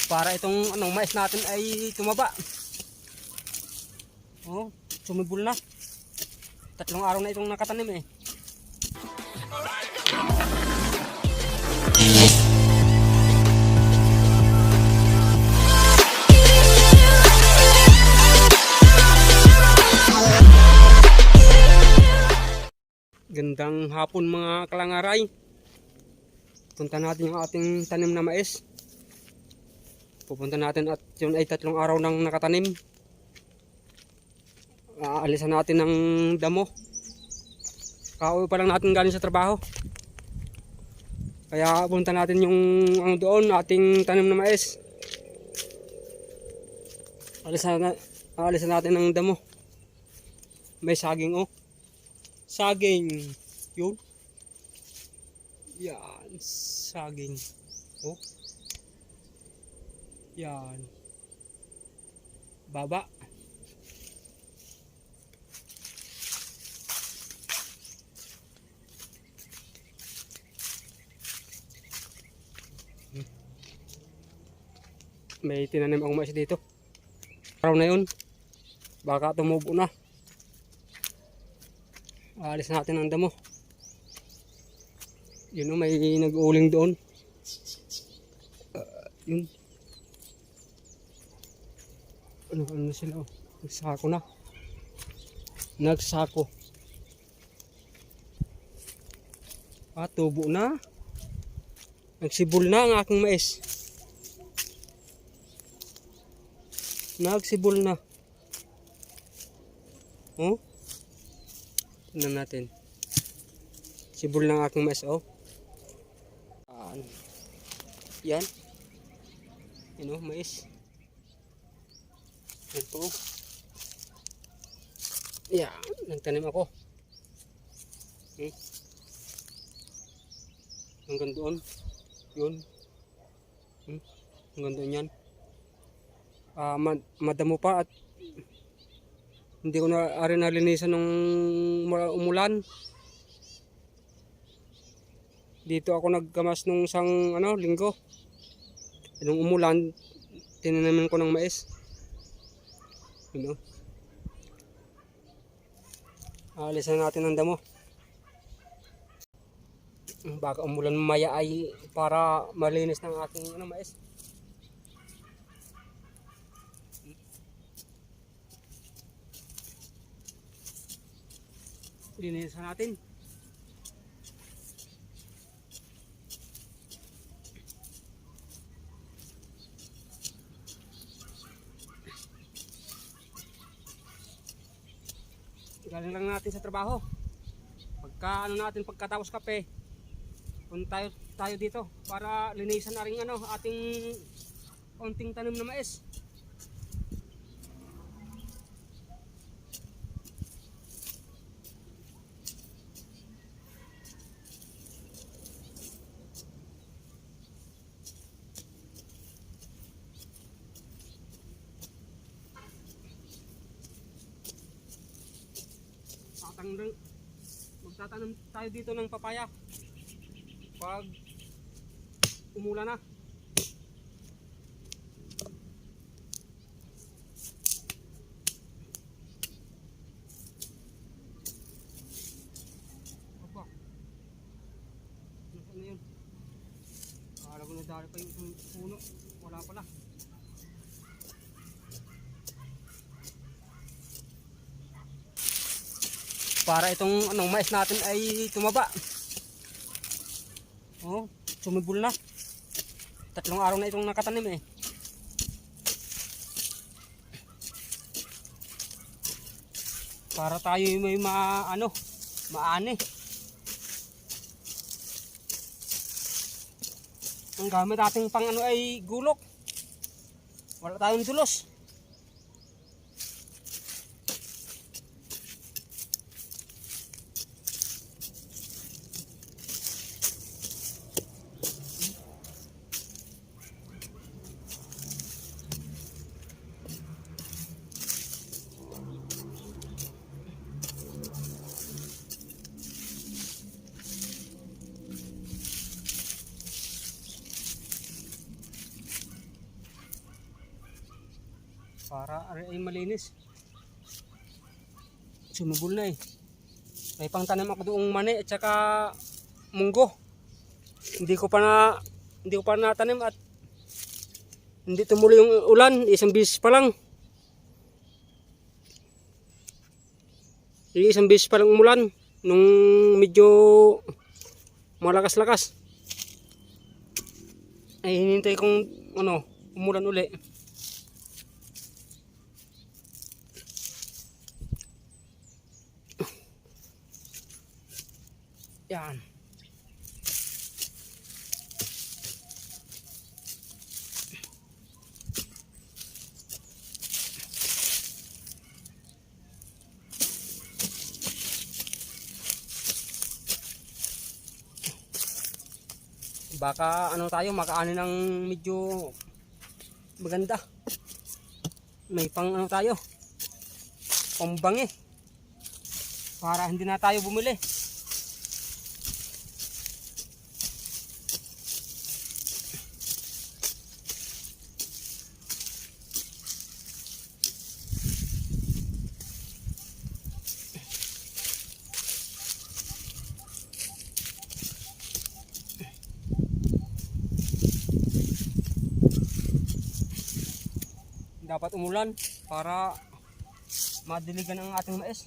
para itong mais natin ay tumaba. Oh, sumibol na. 3 araw na itong nakatanim eh. Gandang hapon mga kalangaray. Punta natin yung ating tanim na mais. Pupunta natin at yun ay 3 araw nang nakatanim. Aalisan natin ng damo. Kauwi pa lang natin galing sa trabaho. Kaya punta natin yung doon ating tanim na mais. Aalisan natin ng damo. May saging oh. Saging. Yun. Yan. Saging. Oh. Yan. Baba. May tinanim akong mais dito. Araw na yun. Baka tumubo na. Aalis natin ang damo. Yun o, may nag-uuling doon. Yun. Ano na sila o. Nagsako na. Nagsako. Tubo na. Nagsibol na ang aking mais. Nagsibol na. Oh. Tignan natin. Sibol ng aking mais oh. Yan. Yan oh, mais. Ito. Yan. Nagtanim ako. Hanggang doon. Yun. Hanggang doon yan. Madamo pa at hindi ko na rin nalinisan nung umulan. Dito ako nagkamas nung isang linggo. Nung umulan, tinanaman ko ng mais. Alisan natin ang damo. Baka umulan mamaya ay para malinis ng ating mais. Linisan natin. Galing lang natin sa trabaho. Pagkatapos kape, punta tayo dito para linisan na rin ating konting tanim na mais. Magtatanim tayo dito ng papaya pag umulan na. Opo. Nasaan na yun? Akala ko nadali pa yung puno. Wala pala. Para itong mais natin ay tumaba. Oh, sumibol na. 3 araw na itong nakatanim eh. Para tayo may maani. Ang gamit ating pang ay gulok. Wala tayong dulos. para ay malinis. Sumubol na eh. May pangtanim ako doong mani at saka munggo. Hindi ko pa natanim at hindi tumuloy yung ulan, isang bisis pa lang. Isang bisis pa lang umulan nung medyo malakas-lakas. Ay hinintay kong umulan uli. Yan. Baka tayo makaani ng medyo maganda. May pang tayo. Pambangi. Para hindi na tayo bumili. Dapat umulan para madiligan ang ating mais.